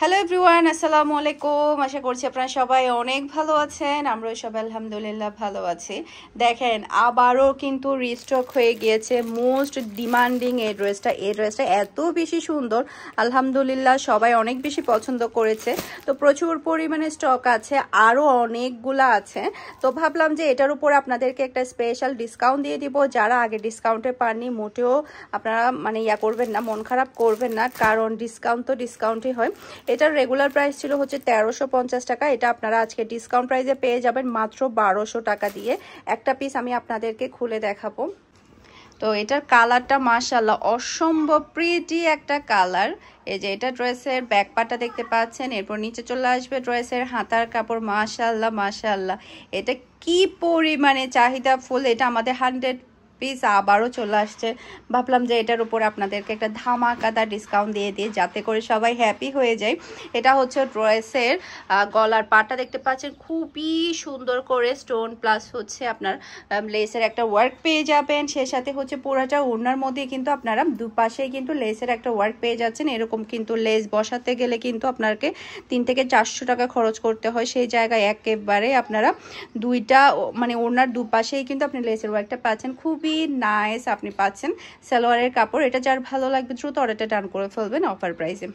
Hello everyone, আসসালামু আলাইকুম। আশা করছি আপনারা সবাই অনেক ভালো আছেন। আমরাও সবাই আলহামদুলিল্লাহ ভালো আছি। দেখেন, আবারও কিন্তু রিস্টক হয়ে গিয়েছে মোস্ট ডিমান্ডিং এই ড্রেসটা। এই ড্রেসটা এত বেশি সুন্দর, আলহামদুলিল্লাহ সবাই অনেক বেশি পছন্দ করেছে। তো প্রচুর পরিমাণে স্টক আছে, আরও অনেকগুলা আছে। তো ভাবলাম যে এটার উপর আপনাদেরকে একটা স্পেশাল ডিসকাউন্ট দিয়ে দিব। যারা আগে ডিসকাউন্টে পাননি, মোটেও আপনারা ইয়া করবেন না, মন খারাপ করবেন না, কারণ ডিসকাউন্ট তো ডিসকাউন্টই হয়। এটার রেগুলার প্রাইস ছিল হচ্ছে 1350 টাকা। এটা আপনারা আজকে ডিসকাউন্ট প্রাইসে পেয়ে যাবেন মাত্র 1200 টাকা দিয়ে। একটা পিস আমি আপনাদেরকে খুলে দেখাবো। তো এটার কালারটা মাশাআল্লাহ অসম্ভব প্রিটি একটা কালার। এই যে এটা ড্রেসের ব্যাক পার্টটা দেখতে পাচ্ছেন, এরপর নিচে চলে আসবে ড্রেসের হাতার কাপড়। মাশাআল্লাহ মাশাআল্লাহ, এটা কি পরিমাণে চাহিদা ফুল। এটা আমাদের 100 পিস আবারও চলে আসছে। ভাবলাম যে এটার উপর আপনাদেরকে একটা ধামাকাদার ডিসকাউন্ট দিয়ে দিই, যাতে করে সবাই হ্যাপি হয়ে যায়। এটা হচ্ছে ড্রেসের গলার পাটটা দেখতে পাচ্ছেন, খুবই সুন্দর করে স্টোন প্লাস হচ্ছে আপনার লেসের একটা ওয়ার্ক পেয়ে যাবেন। সে সাথে হচ্ছে পুরাটা ওড়নার মধ্যে কিন্তু আপনারা দুপাশেই কিন্তু লেসের একটা ওয়ার্ক পেয়ে যাচ্ছেন। এরকম কিন্তু লেস বসাতে গেলে কিন্তু আপনাকে 3 থেকে 400 টাকা খরচ করতে হয়। সেই জায়গায় একেবারে আপনারা দুইটা ওড়নার দুপাশেই কিন্তু আপনি লেসের ওয়ার্কটা পাচ্ছেন। খুবই নাইস আপনি পাচ্ছেন সালোয়ারের কাপড়। এটা যার ভালো লাগবে দ্রুত অর্ডারটা ডান করে ফেলবেন অফার প্রাইসে।